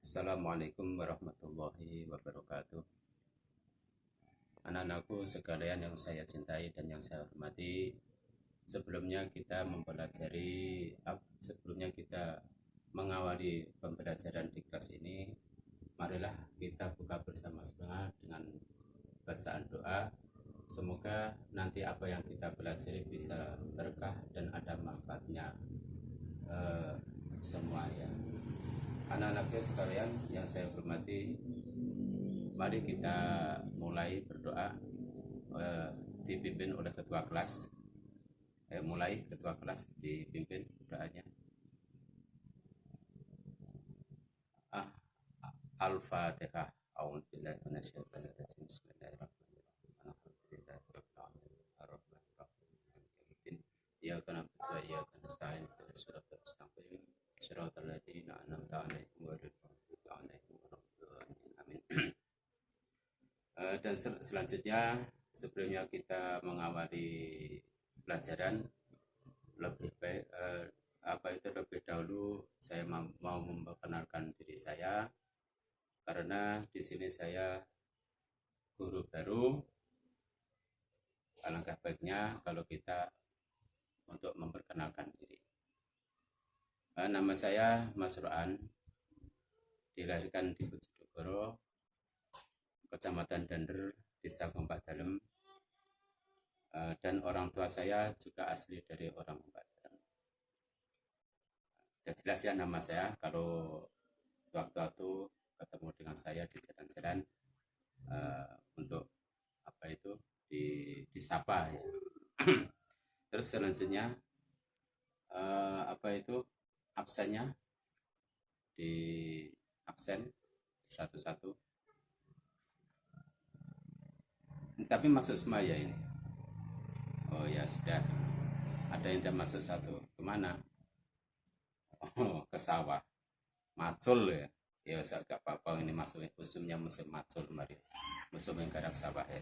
Assalamualaikum warahmatullahi wabarakatuh. Anak-anakku sekalian yang saya cintai dan yang saya hormati, sebelumnya kita mengawali pembelajaran di kelas ini, marilah kita buka bersama-sama dengan bacaan doa. Semoga nanti apa yang kita pelajari bisa berkah dan ada manfaatnya semua ya. Anak-anakku sekalian yang saya hormati, mari kita mulai berdoa, dipimpin oleh ketua kelas. Mulai ketua kelas dipimpin doanya. Al-Fatihah. A'udzubillahi minasyaitonir rajim. Bismillahirrahmanirrahim. Alhamdulillahirabbil alamin. Arrahmanirrahim. Maliki yaumiddin. Iyyaka na'budu wa iyyaka nasta'in. Ihdinas siratal mustaqim. Shiratal ladzina an'amta 'alaihim ghairil maghdubi 'alaihim waladdallin. Amin. Dan selanjutnya, sebelumnya kita mengawali pelajaran, lebih dahulu saya mau memperkenalkan diri saya, karena di sini saya guru baru. Alangkah baiknya kalau kita untuk memperkenalkan diri. Nama saya Mas Roan, dilahirkan di Bojonegoro, Kecamatan Dander, Desa Kompak Dalem, dan orang tua saya juga asli dari orang Kompak Dalem. Dan jelas ya nama saya, kalau sewaktu-waktu ketemu dengan saya di jalan-jalan, untuk disapa ya. Terus selanjutnya absennya di absen satu-satu. Tapi masuk semua ya ini. Oh ya sudah. Ada yang tidak masuk satu. Kemana? Oh, ke sawah. Macul ya. Ya gak apa-apa, ini masuk musimnya musim macul mari. Musim yang garap sawah ya.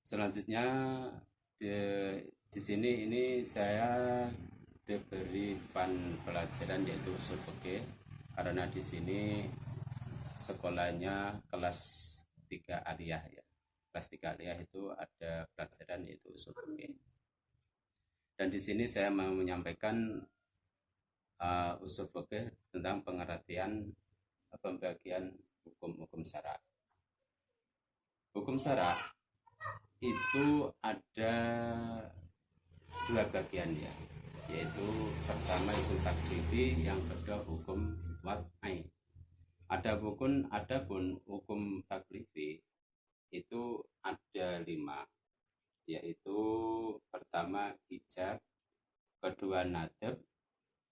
Selanjutnya di sini ini saya diberi pelajaran yaitu usul fikih, karena di sini sekolahnya kelas 3 aliyah ya. Kelas 3 aliyah itu ada pelajaran yaitu usul fikih. Dan di sini saya mau menyampaikan usul fikih tentang pengertian pembagian hukum-hukum syara'. Hukum syara' itu ada 2 bagian ya, yaitu pertama hukum taklifi, yang kedua hukum wad'i. Adapun hukum taklifi itu ada 5, yaitu pertama ijab, kedua nadab,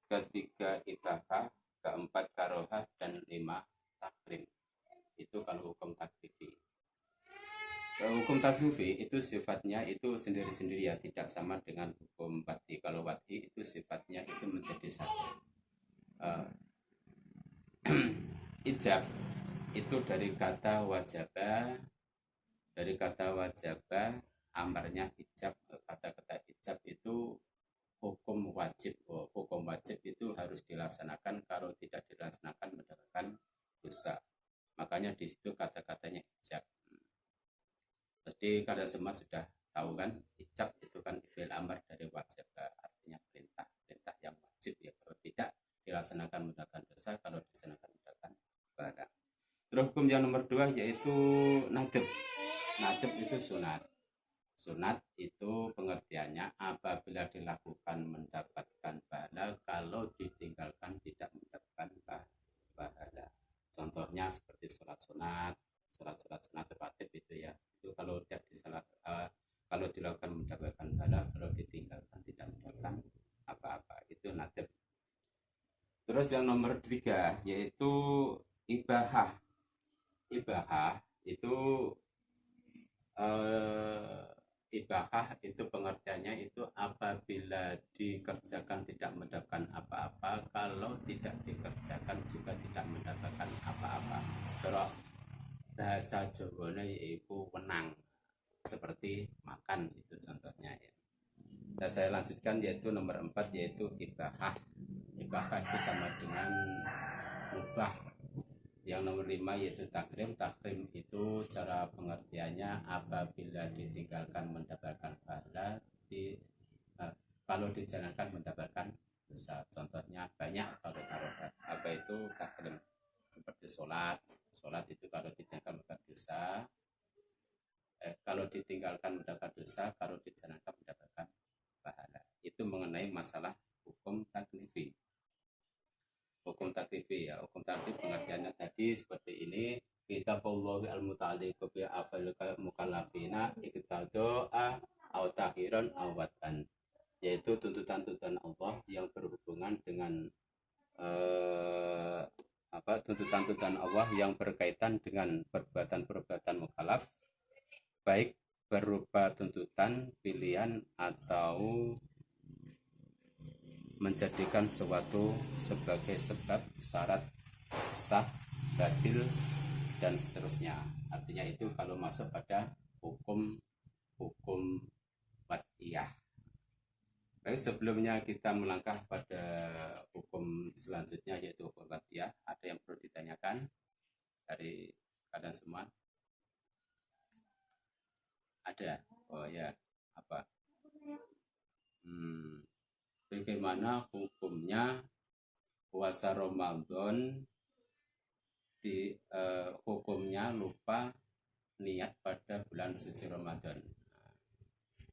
ketiga ibahah, keempat karohah, dan 5 tahrim. Itu kalau hukum taklifi. Hukum taklifi itu sifatnya itu sendiri-sendiri ya, tidak sama dengan hukum wad'i. Kalau wad'i itu sifatnya itu menjadi satu. Ijab itu dari kata wajabah, amarnya ijab. Kata-kata ijab itu hukum wajib. Hukum wajib itu harus dilaksanakan, kalau tidak dilaksanakan mendapatkan dosa. Makanya di situ kata-katanya ijab. Jadi kalian semua sudah tahu kan, ijab itu kan fi'il amar dari wajib, artinya perintah yang wajib ya. Kalau tidak dilaksanakan mendapatkan dosa, kalau dilaksanakan mendapatkan pahala. Terus hukum yang nomor 2 yaitu nadab. Nadab itu sunat. Sunat itu pengertiannya apabila dilakukan mendapatkan pahala, kalau ditinggalkan tidak mendapatkan pahala. Contohnya seperti sholat sunat rawatib itu ya. Itu kalau kalau dilakukan mendapatkan pahala, kalau ditinggalkan tidak mendapatkan apa-apa. Itu nadab. Terus yang nomor 3 yaitu ibahah. Ibahah itu pengertiannya itu apabila dikerjakan tidak mendapatkan apa-apa, kalau tidak dikerjakan juga tidak mendapatkan apa-apa. Cara bahasa Jawane yaitu wenang, seperti makan, itu contohnya ya. Dan saya lanjutkan yaitu nomor 4 yaitu ibahah. Ibahah itu sama dengan mubah. Yang nomor 5 yaitu takrim. Takrim itu cara pengertiannya apabila ditinggalkan mendapatkan pahala, kalau dijalankan mendapatkan dosa. Contohnya banyak kalau taruhan. Apa itu takrim? Seperti sholat. Sholat itu kalau ditinggalkan mendapat dosa. Kalau ditinggalkan mendapat dosa, kalau dijalankan mendapatkan pahala. Itu mengenai masalah hukum taklifi. Hukum taklifi ya, hukum taklif pengertiannya tadi seperti ini. Kitabullahi al-muta'alliqu bi af'al mukallafina iqtado'a aw tahiran aw watan, yaitu tuntutan-tuntutan Allah yang berhubungan dengan tuntutan-tuntutan Allah yang berkaitan dengan perbuatan-perbuatan mukallaf, baik berupa tuntutan, pilihan, atau menjadikan sesuatu sebagai sebab, syarat, sah, batil, dan seterusnya. Artinya itu kalau masuk pada hukum wad'iyah. Baik, sebelumnya kita melangkah pada hukum selanjutnya yaitu hukum wad'iyah, ada yang perlu ditanyakan dari kalian semua? Ada? Oh ya, apa? Bagaimana hukumnya puasa Ramadan hukumnya lupa niat pada bulan suci Ramadan?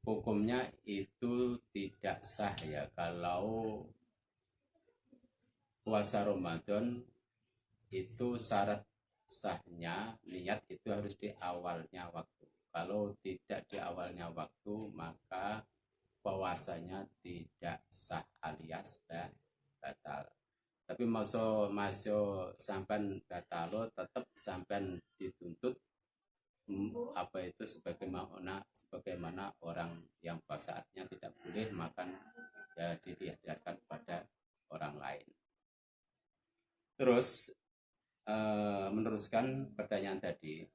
Hukumnya itu tidak sah ya kalau puasa Ramadan itu syarat sahnya niat itu harus di awalnya waktu. Kalau tidak di awalnya waktu maka puasanya tidak sah alias batal. Tapi masuk sampai batal tetap sampai dituntut itu sebagaimana orang yang puasanya tidak boleh makan ya dihadiahkan kepada orang lain. Terus meneruskan pertanyaan tadi,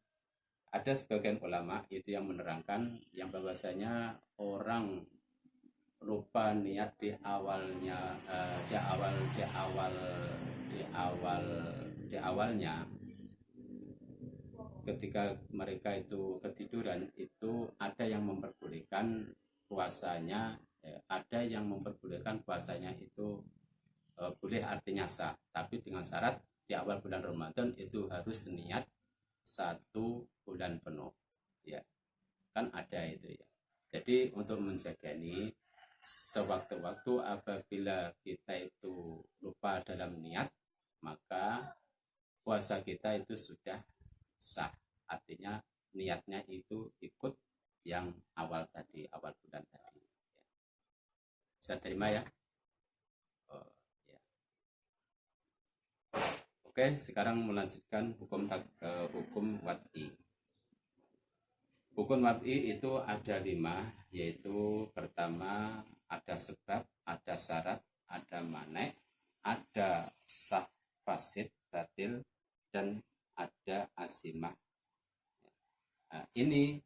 ada sebagian ulama itu yang menerangkan yang bahwasanya orang lupa niat di awalnya ketika mereka itu ketiduran, itu ada yang memperbolehkan puasanya, itu boleh artinya sah, tapi dengan syarat di awal bulan Ramadan itu harus niat 1 bulan penuh ya, kan ada itu ya. Jadi untuk menjaga ini sewaktu-waktu apabila kita itu lupa dalam niat, maka puasa kita itu sudah sah, artinya niatnya itu ikut yang awal bulan tadi ya. Bisa terima ya? Ya. Oke, sekarang melanjutkan hukum wad'i. Hukum wad'i itu ada 5, yaitu pertama ada sebab, ada syarat, ada mane', ada sah fasid batil, dan ada asimah. Nah, ini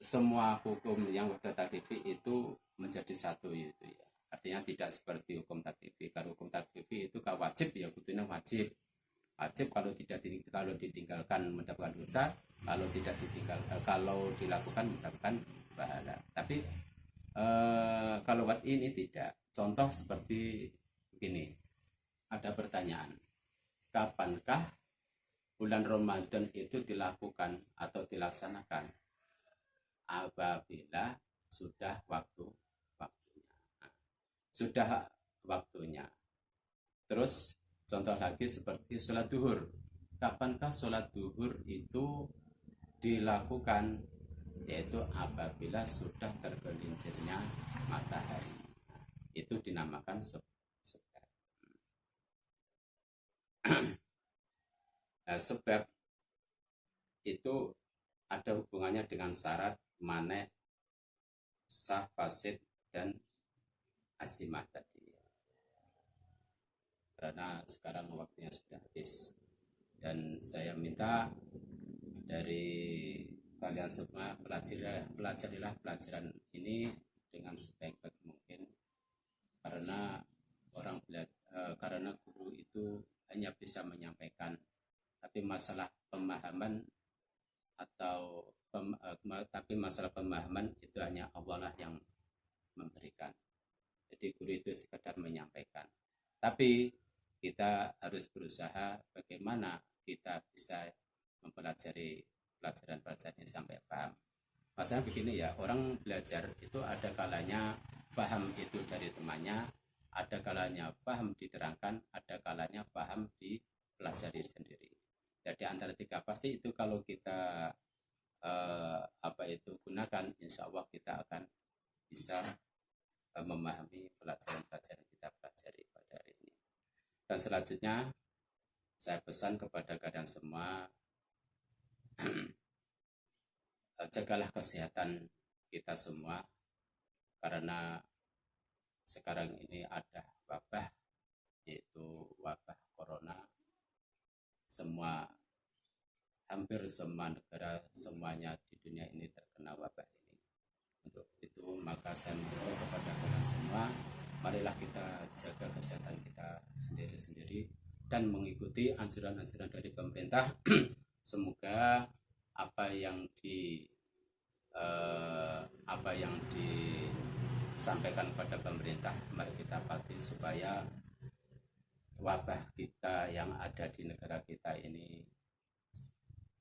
semua hukum yang sudah taklifi itu menjadi satu itu ya. Artinya tidak seperti hukum taklifi. Kalau hukum taklifi itu kalau wajib ya butuhnya wajib kalau ditinggalkan mendapatkan dosa, kalau dilakukan mendapatkan pahala. Tapi kalau wad'i ini tidak. Contoh seperti begini, ada pertanyaan, kapankah bulan Ramadan itu dilakukan atau dilaksanakan? Apabila sudah waktunya. Terus contoh lagi seperti sholat duhur. Kapankah sholat duhur itu dilakukan? Yaitu apabila sudah tergelincirnya matahari. Itu dinamakan sebab. Nah, sebab itu ada hubungannya dengan syarat, mane', sah, fasid, dan asimah tadi. Karena sekarang waktunya sudah habis dan saya minta dari kalian semua pelajarilah pelajaran ini dengan sebaik-baik mungkin, karena orang belajar karena guru itu hanya bisa menyampaikan, tapi masalah pemahaman tapi masalah pemahaman itu hanya Allah lah yang memberikan. Jadi guru itu sekedar menyampaikan. Tapi kita harus berusaha bagaimana kita bisa mempelajari pelajaran-pelajarannya sampai paham. Masalah begini ya, orang belajar itu ada kalanya paham itu dari temannya, ada kalanya paham diterangkan, ada kalanya paham dipelajari sendiri. Jadi antara tiga pasti itu kalau kita gunakan, insya Allah kita akan bisa memahami pelajaran-pelajaran kita pelajari pada hari ini. Dan selanjutnya saya pesan kepada kalian semua, jagalah kesehatan kita semua, karena sekarang ini ada wabah, yaitu wabah corona. Hampir semua negara, semuanya di dunia ini terkena wabah ini. Untuk itu maka saya menghimbau kepada kalian semua, marilah kita jaga kesehatan kita sendiri-sendiri dan mengikuti anjuran-anjuran dari pemerintah. Semoga apa yang disampaikan pada pemerintah mari kita patuhi supaya wabah kita yang ada di negara kita ini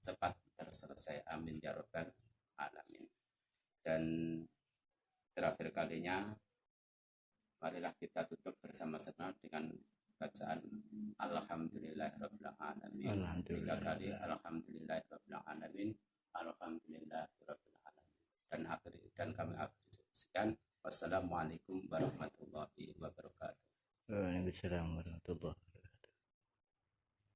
cepat terselesai. Amin ya rabbal alamin. Dan terakhir kalinya, marilah kita tutup bersama-sama dengan bacaan Alhamdulillahirabbil alamin. 3 kali Alhamdulillahirabbil alamin, Alhamdulillahirabbil alamin. Dan kami akhiri sekian. Wassalamualaikum warahmatullahi wabarakatuh. Waalaikumsalam warahmatullahi